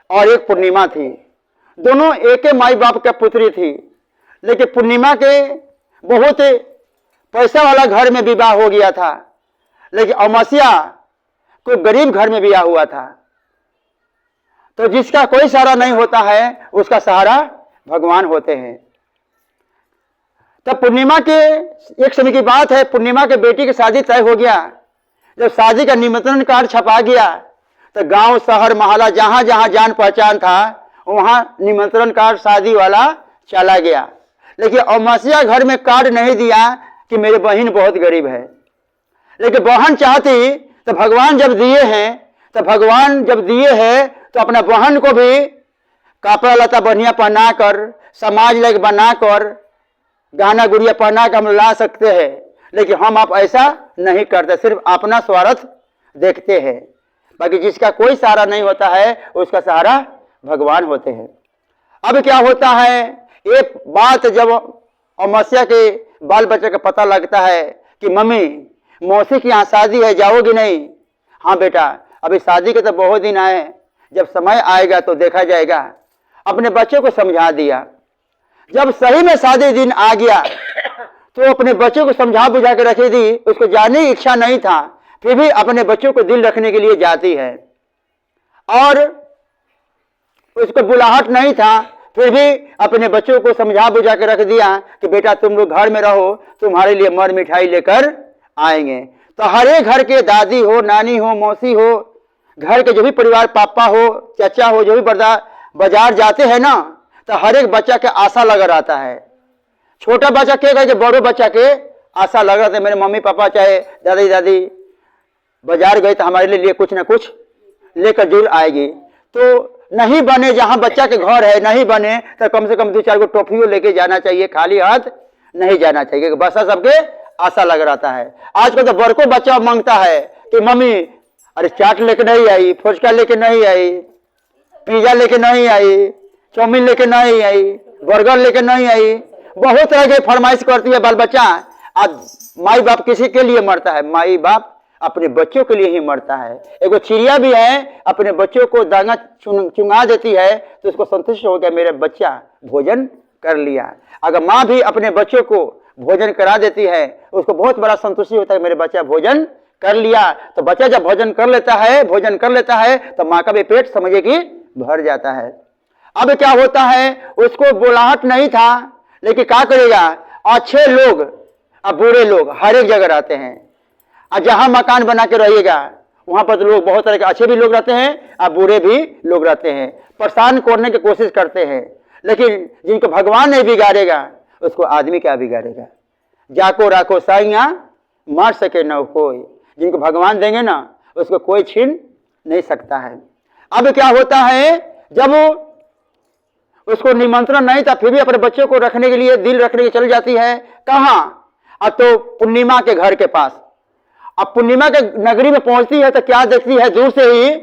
और एक पूर्णिमा थी। दोनों एक ही माई बाप के पुत्री थी, लेकिन पूर्णिमा के बहुत पैसा वाला घर में विवाह हो गया था, लेकिन अमावस्या कोई गरीब घर में विवाह हुआ था। तो जिसका कोई सहारा नहीं होता है उसका सहारा भगवान होते हैं। तब पूर्णिमा के एक समय की बात है, पूर्णिमा के बेटी की शादी तय हो गया। जब शादी का निमंत्रण कार्ड छपा गया तो गांव शहर मोहल्ला जहां जहां जान पहचान था वहां निमंत्रण कार्ड शादी वाला चला गया। लेकिन अमावस्या घर में कार्ड नहीं दिया कि मेरी बहन बहुत गरीब है। लेकिन बहन चाहती तो भगवान जब दिए हैं तो अपना बहन को भी कपड़ा लता बढ़िया पहना कर, समाज लायक बना कर, गहना गुड़िया पहना कर हम ला सकते हैं। लेकिन हम आप ऐसा नहीं करते, सिर्फ अपना स्वार्थ देखते हैं। बाकी जिसका कोई सहारा नहीं होता है उसका सहारा भगवान होते हैं। अब क्या होता है, एक बात जब अमावस्या के बाल बच्चे का पता लगता है कि मम्मी मौसी की यहाँ शादी है, जाओगी नहीं? हाँ बेटा, अभी शादी के तो बहुत दिन आए, जब समय आएगा तो देखा जाएगा। अपने बच्चे को समझा दिया। जब सही में शादी दिन आ गया तो अपने बच्चे को समझा बुझा के रखी दी। उसको जाने की इच्छा नहीं था, फिर भी अपने बच्चों को दिल रखने के लिए जाती है। और उसको बुलाहट नहीं था, फिर भी अपने बच्चों को समझा बुझा के रख दिया कि बेटा तुम लोग घर में रहो, तुम्हारे लिए मर मिठाई लेकर आएंगे। तो हर एक घर के दादी हो, नानी हो, मौसी हो, घर के जो भी परिवार, पापा हो, चाचा हो, जो भी बाजार जाते हैं ना, तो हर एक बच्चा के आशा लगा रहता है। छोटा बच्चा कहेगा कि बड़ो बच्चा के आशा लग रहा था, मेरे मम्मी पापा चाहे दादी दादी बाजार गए तो हमारे लिए कुछ ना कुछ लेकर जरूर आएगी। तो नहीं बने जहां बच्चा के घर है, नहीं बने तो कम से कम 2-4 को टॉफियों लेके जाना चाहिए, खाली हाथ नहीं जाना चाहिए। बस सबके आशा लग रहता है। आजकल तो बड़को बच्चा मांगता है कि मम्मी अरे चाट लेके नहीं आई, फुचका लेके नहीं आई, पिज्जा लेके नहीं आई, चाउमीन लेके नहीं आई, बर्गर लेके नहीं आई। बहुत तरह के फरमाइश करती है बाल बच्चा। आज माई बाप किसी के लिए मरता है? माई बाप अपने बच्चों के लिए ही मरता है। एगो चिड़िया भी है, अपने बच्चों को दाना चुंगा देती है तो उसको संतुष्ट हो गया, मेरे बच्चा भोजन कर लिया। अगर माँ भी अपने बच्चों को भोजन करा देती है उसको बहुत बड़ा संतुष्टि होता है, मेरे बच्चा भोजन कर लिया। तो बच्चा जब भोजन कर लेता है तो माँ का भी पेट समझे कि भर जाता है। अब क्या होता है, उसको बुलाहट नहीं था, लेकिन क्या करेगा, अच्छे लोग और बुरे लोग हर एक जगह रहते हैं। और जहां मकान बना के रहिएगा वहां पर तो लोग बहुत तरह के अच्छे भी लोग रहते हैं और बुरे भी लोग रहते हैं, परेशान करने की कोशिश करते हैं। लेकिन जिनको भगवान नहीं बिगाड़ेगा उसको आदमी क्या बिगाड़ेगा। जाको राखो साइया मार सके न कोई, जिनको भगवान देंगे ना उसको कोई छीन नहीं सकता है। अब क्या होता है, जब उसको निमंत्रण नहीं था फिर भी अपने बच्चों को रखने के लिए, दिल रखने के चल जाती है। कहाँ? अब तो पूर्णिमा के घर के पास। अब पूर्णिमा के नगरी में पहुंचती है तो क्या देखती है दूर से ही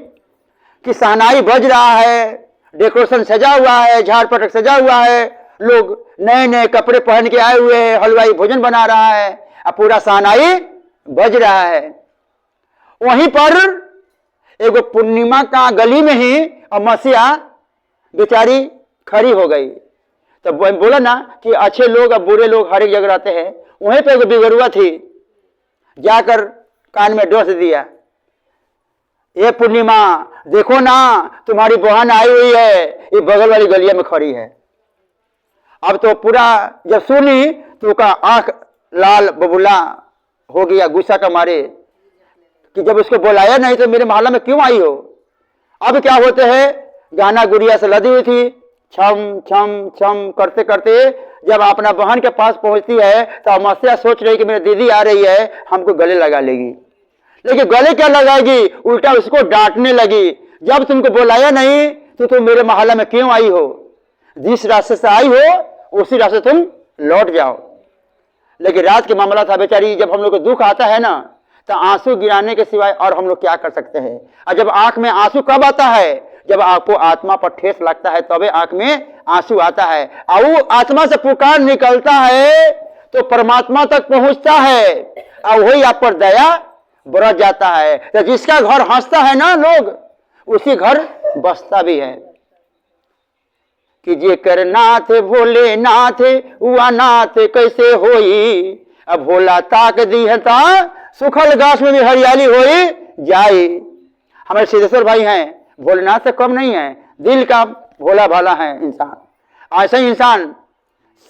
कि शहनाई बज रहा है, डेकोरेशन सजा हुआ है, झाड़ पटक सजा हुआ है, लोग नए नए कपड़े पहन के आए हुए हैं, हलवाई भोजन बना रहा है, अब पूरा शहनाई बज रहा है। वहीं पर एगो पूर्णिमा का गली में ही अमावस्या बेचारी खड़ी हो गई। तो बोला ना कि अच्छे लोग और बुरे लोग हर एक जगह रहते हैं। वहीं पे एगो बिगड़ुआ थी, जाकर कान में डोस दिया, ये पूर्णिमा देखो ना तुम्हारी बहन आई हुई है, ये बगल वाली गलिया में खड़ी है। अब तो पूरा जब सुनी तो उसका आंख लाल बबूला हो गया गुस्सा का मारे कि जब उसको बुलाया नहीं तो मेरे मोहल्ला में क्यों आई हो। अब क्या होते हैं, गाना गुड़िया से लदी हुई थी, छम छम छम करते करते जब अपना बहन के पास पहुंचती है तो अमावस्या सोच रही कि मेरी दीदी आ रही है, हमको गले लगा लेगी। लेकिन गले क्या लगाएगी, उल्टा उसको डांटने लगी, जब तुमको बुलाया नहीं तो तुम मेरे मोहल्ला में क्यों आई हो, जिस रास्ते से आई हो उसी रास्ते तुम लौट जाओ। लेकिन रात के मामला था बेचारी, जब हम लोग को दुख आता है ना तो आंसू गिराने के सिवाय और हम लोग क्या कर सकते हैं। और जब आंख में आंसू कब आता है, जब आपको आत्मा पर ठेस लगता है तबे आंख में आंसू आता है। और वो आत्मा से पुकार निकलता है तो परमात्मा तक पहुंचता है और वही आप पर दया बरस जाता है। तो जिसका घर हंसता है ना लोग, उसी घर बसता भी है। कि जे कर नाथ भोले नाथ हुआ नाथ कैसे होई, अब भोला ताक दी है ता सुखल घास में भी हरियाली होई जाए। हमारे सिद्धेश्वर भाई हैं, भोलेनाथ से कम नहीं है, दिल का भोला भाला है इंसान। ऐसा ही इंसान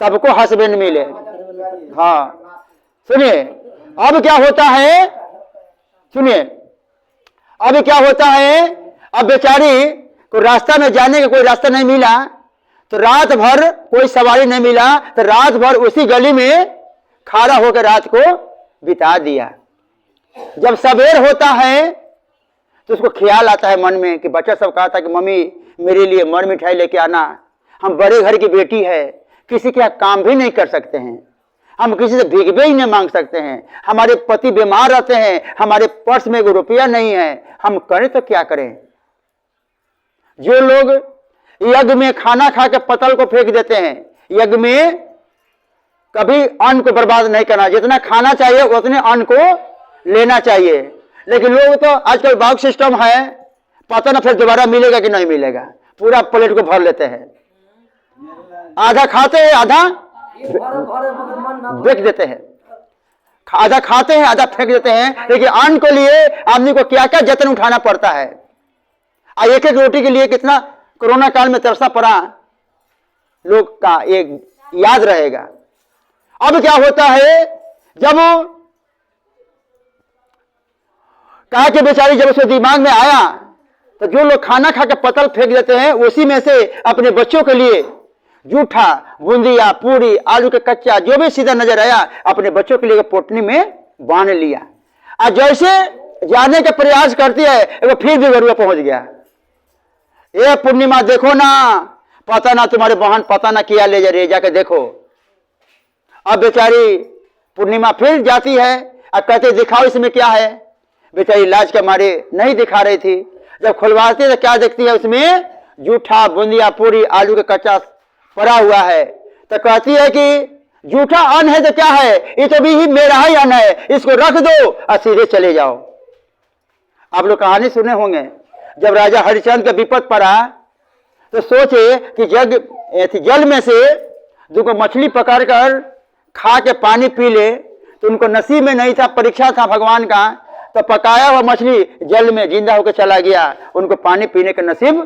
सबको हस्बैंड मिले। हाँ सुनिए अब क्या होता है, सुनिए अब क्या होता है, अब बेचारी को रास्ता में जाने का कोई रास्ता नहीं मिला, तो रात भर कोई सवारी नहीं मिला, तो रात भर उसी गली में खड़ा होकर रात को बिता दिया। जब सवेर होता है तो उसको ख्याल आता है मन में कि बच्चा सब कहा था कि मम्मी मेरे लिए मर मिठाई लेके आना, हम बड़े घर की बेटी है, किसी के काम भी नहीं कर सकते हैं, हम किसी से भीख भी नहीं मांग सकते हैं, हमारे पति बीमार रहते हैं, हमारे पर्स में 1 रुपया नहीं है, हम करें तो क्या करें। जो लोग यज्ञ में खाना खा के पतल को फेंक देते हैं, यज्ञ में कभी अन्न को बर्बाद नहीं करना, जितना खाना चाहिए उतने अन्न को लेना चाहिए। लेकिन लोग तो आजकल बाउक सिस्टम है, पता ना फिर दोबारा मिलेगा कि नहीं मिलेगा, पूरा प्लेट को भर लेते हैं, आधा खाते हैं आधा फेंक देते हैं, आधा खाते हैं आधा फेंक देते हैं। लेकिन अन्न के लिए आदमी को क्या क्या जतन उठाना पड़ता है। एक एक रोटी के लिए कितना कोरोना काल में तरसा पड़ा लोग का एक याद रहेगा। अब क्या होता है, जब कहा कि बेचारी जब उसके दिमाग में आया तो जो लोग खाना खा के पतल फेंक देते हैं उसी में से अपने बच्चों के लिए जूठा, बूंदिया, पूरी, आलू के कच्चा जो भी सीधा नजर आया अपने बच्चों के लिए पोटली में बांध लिया। और जैसे जाने का प्रयास करती है वो फिर भी गरुआ पहुंच गया। ये पूर्णिमा देखो ना, पता ना तुम्हारे बहन पता ना किया ले जा रही, जाके देखो। अब बेचारी पूर्णिमा फिर जाती है और कहते दिखाओ इसमें क्या है। बेचारी लाज के मारे नहीं दिखा रही थी, जब खुलवाती तो क्या देखती है उसमें जूठा, बूंदिया, पूरी, आलू का कच्चा पड़ा हुआ है। तो कहती है कि जूठा अन्न है तो क्या है, ये तो भी ही मेरा ही अन्न है, इसको रख दो और सीधे चले जाओ। आप लोग कहानी सुने होंगे, जब राजा हरिश्चंद्र का विपद पड़ा तो सोचे कि जल में से 2 मछली पकड़कर खा के पानी पी ले, तो उनको नसीब में नहीं था, परीक्षा था भगवान का, तो पकाया हुआ मछली जल में जिंदा होकर चला गया, उनको पानी पीने का नसीब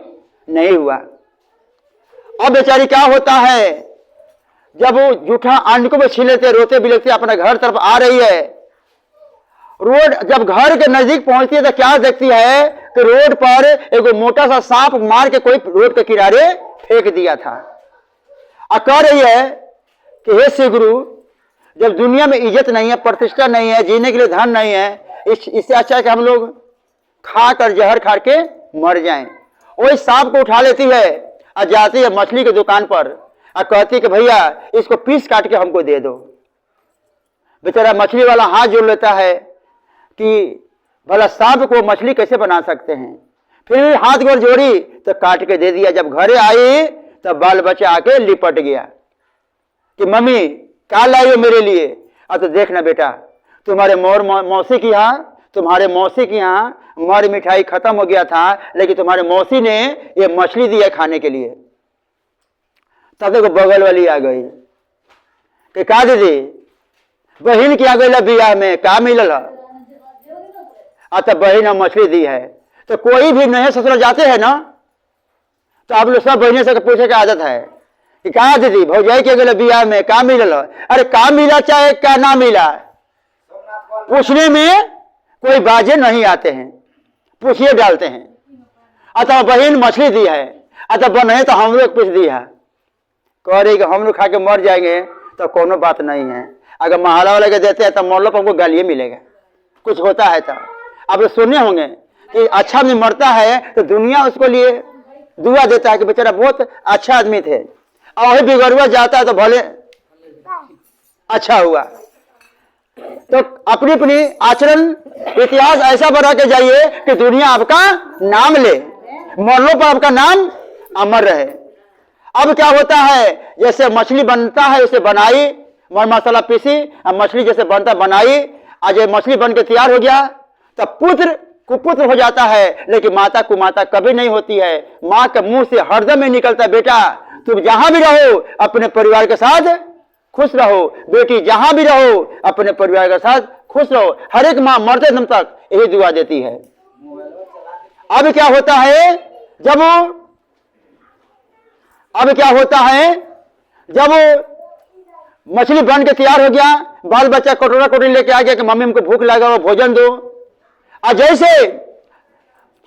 नहीं हुआ। अब बेचारी क्या होता है, जब वो जूठा अन्न को भी छीलते रोते बिलखते अपने घर तरफ आ रही है, रोड जब घर के नजदीक पहुंचती है तो क्या देखती है कि रोड पर एक मोटा सा सांप मार के कोई रोड के किनारे फेंक दिया था। और कह रही है कि हे श्री गुरु, जब दुनिया में इज्जत नहीं है, प्रतिष्ठा नहीं है, जीने के लिए धन नहीं है, इससे अच्छा है कि हम लोग खाकर जहर खा के मर जाएं। वही सांप को उठा लेती है और जाती है मछली की दुकान पर और कहती है कि भैया इसको पीस काट के हमको दे दो। बेचारा मछली वाला हाथ जोड़ लेता है कि भला सांप को मछली कैसे बना सकते हैं, फिर भी हाथ गोड़ जोड़ी तो काट के दे दिया। जब घरे आई तब बाल बच्चा आके लिपट गया कि मम्मी क्या लाई हो मेरे लिए। तो देखना बेटा, तुम्हारे मौसी के यहाँ मर मिठाई खत्म हो गया था, लेकिन तुम्हारे मौसी ने ये मछली दी है खाने के लिए। तब देखो बगल वाली आ गई कि का दीदी बहन की आ गई बियाह में का मिलल है, तब बहन ने मछली दी है। तो कोई भी नए ससुर जाते हैं ना, तो आप लोग सब बहने से पूछे की आदत है कि कहा दीदी भौजाई के गए बियाह में का मिलल, अरे का मिला चाहे क्या ना मिला, पूछने में कोई बाजे नहीं आते हैं, पूछिए डालते हैं। अतः बहन मछली दी है, अतः बने तो हम लोग पूछ दी है, कह रही कि हम लोग खा के मर जाएंगे तो कोनो बात नहीं है, अगर महला वाले के देते हैं तो मरलो पर हमको गालिए मिलेगा, कुछ होता है तो। आप लोग सुने होंगे कि अच्छा आदमी मरता है तो दुनिया उसको लिए दुआ देता है कि बेचारा बहुत अच्छा आदमी थे, और वही बिगड़ुआ जाता है तो भले अच्छा हुआ। तो अपनी अपनी आचरण इतिहास ऐसा बना के जाइए कि दुनिया आपका नाम ले, मरने पर आपका नाम अमर रहे। अब क्या होता है, जैसे मछली बनता है उसे बनाई, मर मसाला पीसी, मछली जैसे बनता बनाई, आज मछली बन के तैयार हो गया, तब पुत्र कुपुत्र हो जाता है, लेकिन माता कुमाता कभी नहीं होती है। माँ के मुंह से हरदम में निकलता है बेटा तुम जहां भी रहो अपने परिवार के साथ खुश रहो। बेटी जहां भी रहो अपने परिवार के साथ खुश रहो। हर एक मां मरते दम तक यही दुआ देती है। अब क्या होता है जब मछली बन के तैयार हो गया, बाल बच्चा कटोरा कटोरी लेके आ गया कि मम्मी हमको भूख लगा, वो भोजन दो। और जैसे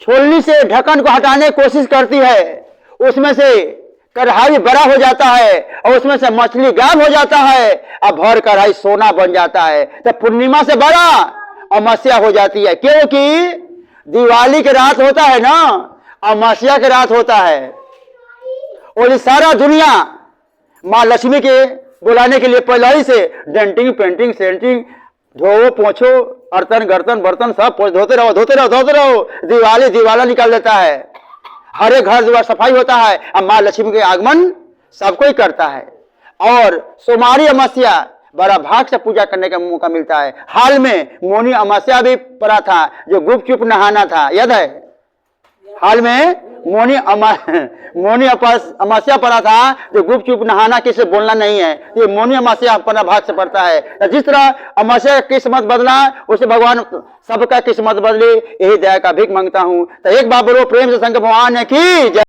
छोलनी से ढक्कन को हटाने की कोशिश करती है, उसमें से कढ़ाई बड़ा हो जाता है और उसमें से मछली गायब हो जाता है। अब भर कढ़ाई सोना बन जाता है। तो पूर्णिमा से बड़ा अमावस्या हो जाती है, क्योंकि दिवाली की रात होता है ना, अमावस्या की रात होता है। और ये सारा दुनिया माँ लक्ष्मी के बुलाने के लिए पहले ही से डेंटिंग पेंटिंग सेंटिंग धो पोछो अर्तन गर्तन बर्तन सब धोते रहो। दिवाला निकाल देता है। हर एक घर द्वार सफाई होता है। अब माँ लक्ष्मी के आगमन सब कोई करता है। और सोमवारी अमावस्या बड़ा भाग से पूजा करने का मौका मिलता है। हाल में मौनी अमावस्या भी पड़ा था, जो गुप्त चुप नहाना था, याद है? हाल में मौनी अमावस्या पड़ा था, जो गुप्त चुप नहाना किसे बोलना नहीं है। ये मौनी अमावस्या अपना भाग से पड़ता है। तो जिस तरह अमावस्या का किस्मत बदला, उसे भगवान सबका किस्मत बदले, यही दया का भीख मांगता हूं। तो एक बार बोलो प्रेम से शंकर भगवान की जय।